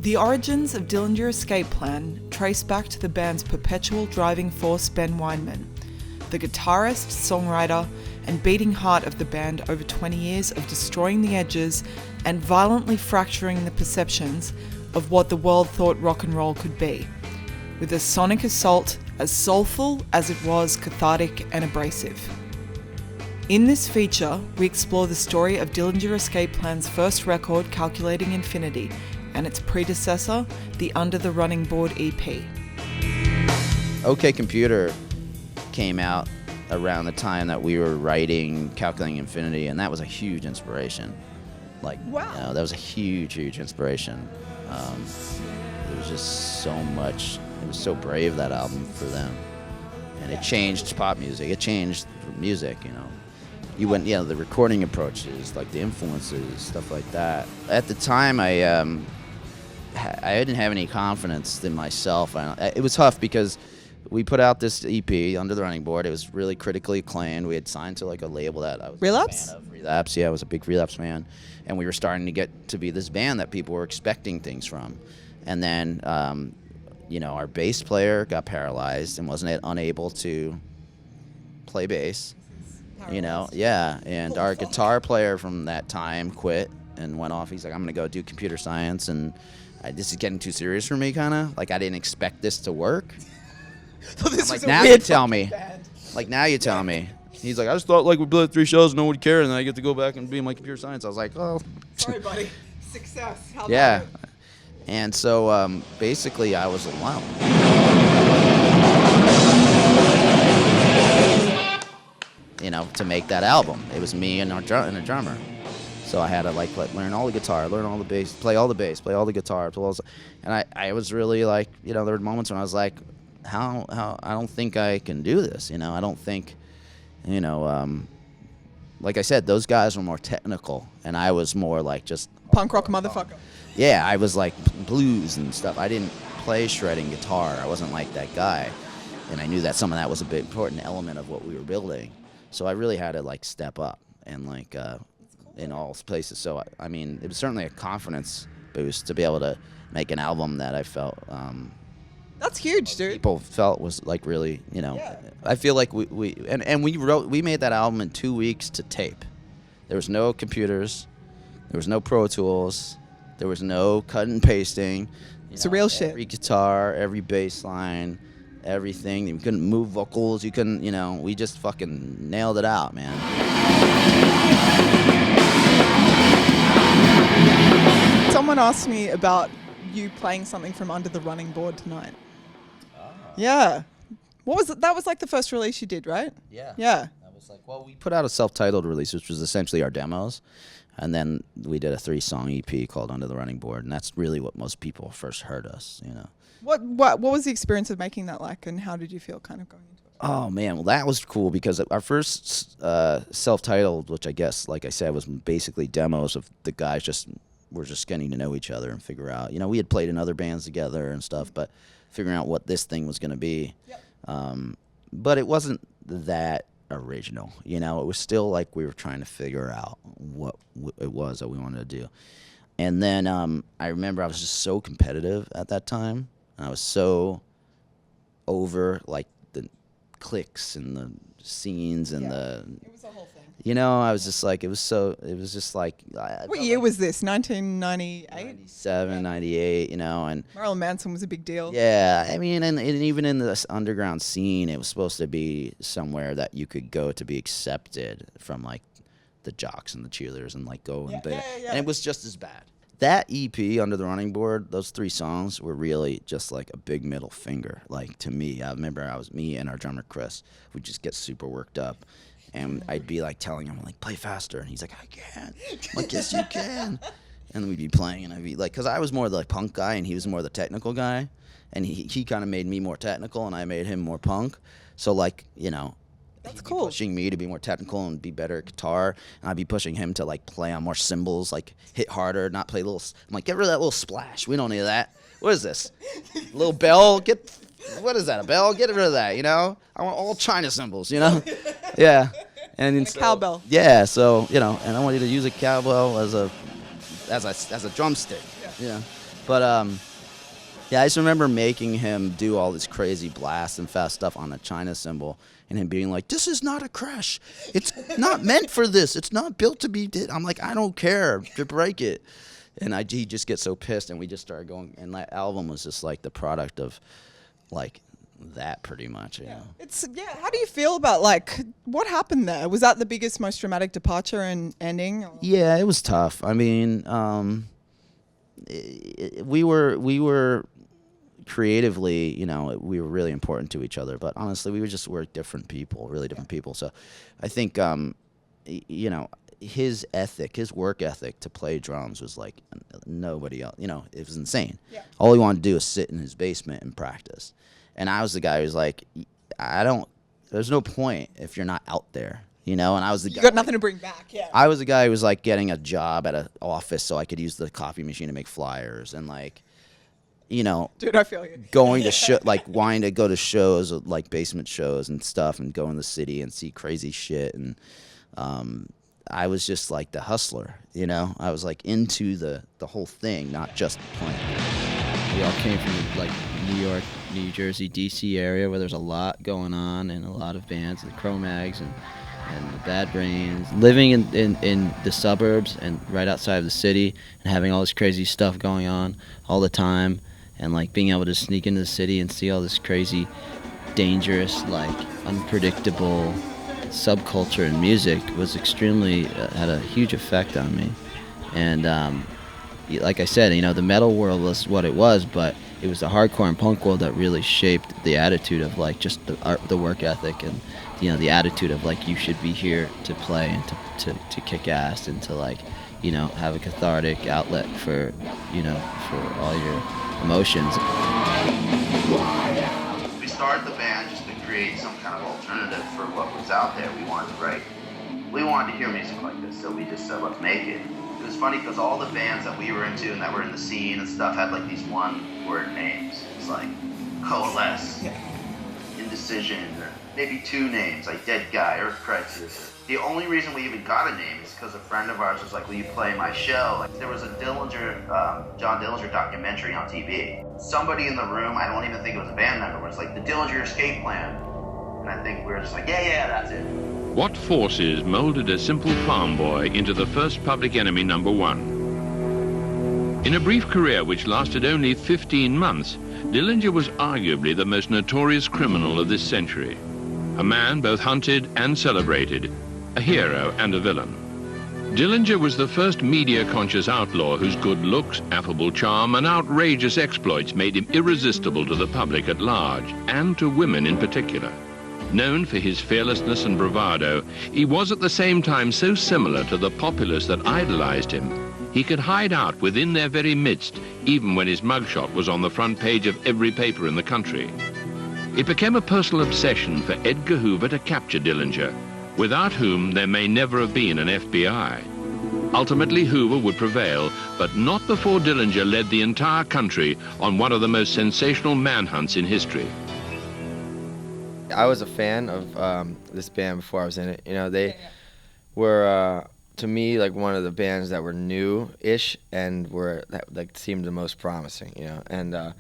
The origins of Dillinger Escape Plan trace back to the band's perpetual driving force Ben Weinman, the guitarist, songwriter, and beating heart of the band over 20 years of destroying the edges and violently fracturing the perceptions of what the world thought rock and roll could be, with a sonic assault as soulful as it was cathartic and abrasive. In this feature, we explore the story of Dillinger Escape Plan's first record, Calculating Infinity, and its predecessor, the Under the Running Board EP. OK Computer came out around the time that we were writing Calculating Infinity, and that was a huge inspiration. That was a huge inspiration. It was just so much. It was so brave, that album, for them, and it changed pop music. It changed music. You went, the recording approaches, like the influences, stuff like that. At the time, I didn't have any confidence in myself. It was tough because we put out this EP, Under the Running Board. It was really critically acclaimed. We had signed to a label that I was Relapse? a fan of. Relapse, yeah, I was a big Relapse fan. And we were starting to get to be this band that people were expecting things from. And then, our bass player got paralyzed and wasn't unable to play bass. And our guitar player from that time quit and went off. He's like, I'm going to go do computer science, and this is getting too serious for me, kind of. I didn't expect this to work. So this is now you tell me. Now you tell me. He's like, I just thought we played 3 shows, no one would care, and then I get to go back and be in my computer science. I was like, oh. Sorry, buddy. Success. How yeah. And so basically I was alone. To make that album. It was me and a drummer. So I had to learn all the guitar, learn all the bass, play all the bass, play all the guitar. And I was really there were moments when I was like, how I don't think I can do this. I don't think, like I said, those guys were more technical, and I was more just punk rock motherfucker. Yeah, I was blues and stuff. I didn't play shredding guitar. I wasn't that guy. And I knew that some of that was a big important element of what we were building. So I really had to step up and in all places. So it was certainly a confidence boost to be able to make an album that I felt that's huge, dude. People felt was really, Yeah. I feel like we made that album in 2 weeks to tape. There was no computers, there was no Pro Tools, there was no cut and pasting. It's real shit. Every guitar, every bass line, everything. You couldn't move vocals. You couldn't, we just fucking nailed it out, man. Someone asked me about you playing something from Under the Running Board tonight. Yeah. What was it? That was the first release you did, right? Yeah. Yeah. That was we put out a self-titled release, which was essentially our demos. And then we did a 3-song EP called Under the Running Board. And that's really what most people first heard us, What was the experience of making that like, and how did you feel kind of going into it? Oh, man. Well, that was cool because our first self-titled, which I guess, like I said, was basically demos of the guys were just getting to know each other and figure out. We had played in other bands together and stuff, but figuring out what this thing was going to be. Yep. But it wasn't that original. It was still we were trying to figure out what it was that we wanted to do. And then I remember I was just so competitive at that time. I was so over the clicks and the scenes and It was a whole thing. I was just What year was this? 1998? 97, 98, and Marilyn Manson was a big deal. yeah, and even in this underground scene, it was supposed to be somewhere that you could go to be accepted from the jocks and the cheerleaders and go and and it was just as bad. That EP, Under the Running Board, those 3 songs were really just a big middle finger, to me. I remember me and our drummer Chris would just get super worked up, and I'd be telling him play faster, and he's like, I can't. I'm like, yes, you can. And we'd be playing, and I'd be because I was more the punk guy, and he was more the technical guy, and he kind of made me more technical, and I made him more punk. So That's he'd cool. be pushing me to be more technical and be better at guitar, and I'd be pushing him to play on more cymbals, hit harder, not play little. I'm like, get rid of that little splash. We don't need that. What is this? Little bell? What is that? A bell? Get rid of that. I want all China cymbals. Yeah. And a cowbell. Yeah. So and I want you to use a cowbell as a drumstick. Yeah. But yeah, I just remember making him do all this crazy blast and fast stuff on the China cymbal, and him being like, "This is not a crash. It's not meant for this. It's not built to be." I'm like, "I don't care. To break it." And he just gets so pissed, and we just started going. And that album was just like the product of like that, pretty much. You know? How do you feel about like what happened there? Was that the biggest, most dramatic departure and ending? Or? Yeah, it was tough. I mean, we were creatively, you know, we were really important to each other, but honestly, we're different people, really different people. So I think, you know, his work ethic to play drums was like nobody else, you know, it was insane. Yeah. All he wanted to do was sit in his basement and practice. And I was the guy who was like, there's no point if you're not out there, you know? And I was the guy. You got nothing to bring back, yeah. I was the guy who was like getting a job at an office so I could use the copy machine to make flyers and like, you know, dude, I feel you. Going to like wanting to go to shows, like basement shows and stuff, and go in the city and see crazy shit. And I was just like the hustler, you know. I was like into the whole thing, not just playing. We all came from like New York, New Jersey, DC area where there's a lot going on and a lot of bands, and the Cro-Mags and the Bad Brains. Living in the suburbs and right outside of the city and having all this crazy stuff going on all the time, and like being able to sneak into the city and see all this crazy, dangerous, like unpredictable subculture and music was extremely, had a huge effect on me. And like I said, you know, the metal world was what it was, but it was the hardcore and punk world that really shaped the attitude of like just the work ethic, and you know, the attitude of like you should be here to play and to kick ass and to like, you know, have a cathartic outlet for, you know, for all your emotions. We started the band just to create some kind of alternative for what was out there. We wanted to hear music like this, so we just said, let's make it. It was funny because all the bands that we were into and that were in the scene and stuff had like these one-word names. It's like Coalesce, Indecision, or maybe two names, like Dead Guy, Earth Crisis. The only reason we even got a name is because a friend of ours was like, will you play my show? Like, there was a John Dillinger documentary on TV. Somebody in the room, I don't even think it was a band member, was like, the Dillinger Escape Plan. And I think we were just like, yeah, that's it. What forces molded a simple farm boy into the first Public Enemy #1? In a brief career which lasted only 15 months, Dillinger was arguably the most notorious criminal of this century. A man both hunted and celebrated, a hero and a villain. Dillinger was the first media-conscious outlaw whose good looks, affable charm, and outrageous exploits made him irresistible to the public at large, and to women in particular. Known for his fearlessness and bravado, he was at the same time so similar to the populace that idolized him. He could hide out within their very midst, even when his mugshot was on the front page of every paper in the country. It became a personal obsession for Edgar Hoover to capture Dillinger, without whom there may never have been an FBI. Ultimately, Hoover would prevail, but not before Dillinger led the entire country on one of the most sensational manhunts in history. I was a fan of this band before I was in it. You know, they were, to me, like one of the bands that were new-ish and that like seemed the most promising. You know, and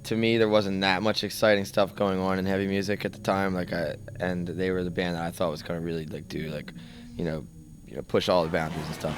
to me, there wasn't that much exciting stuff going on in heavy music at the time. And they were the band that I thought was going to really like do like, you know, push all the boundaries and stuff.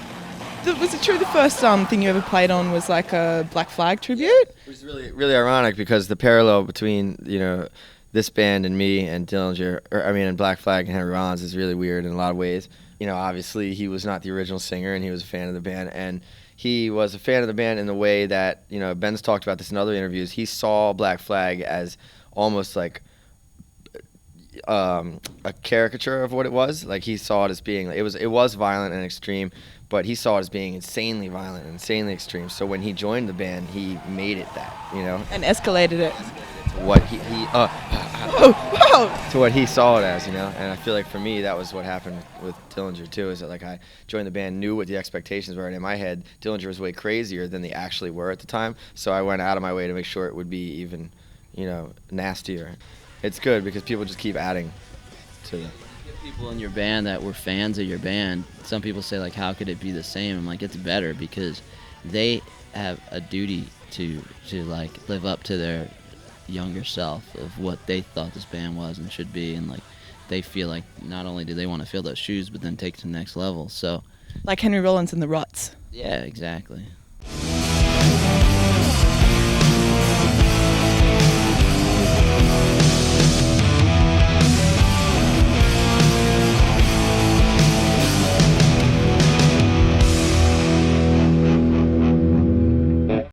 Was it true the first thing you ever played on was like a Black Flag tribute? It was really ironic because the parallel between, you know, this band and me and Dillinger, and Black Flag and Henry Rollins is really weird in a lot of ways. You know, obviously he was not the original singer and he was a fan of the band, and he was a fan of the band in the way that, you know, Ben's talked about this in other interviews. He saw Black Flag as almost like a caricature of what it was. Like he saw it as being, it was violent and extreme, but he saw it as being insanely violent and insanely extreme. So when he joined the band, he made it that, you know, and escalated it. What to what he saw it as, you know. And I feel like for me that was what happened with Dillinger too, is that like I joined the band, knew what the expectations were, and in my head Dillinger was way crazier than they actually were at the time, so I went out of my way to make sure it would be even, you know, nastier. It's good because people just keep adding to the people in your band that were fans of your band. Some people say like, how could it be the same? I'm like, it's better because they have a duty to like live up to their younger self of what they thought this band was and should be, and like they feel like not only do they want to fill those shoes, but then take it to the next level. So Like Henry Rollins and the Ruts. yeah, exactly.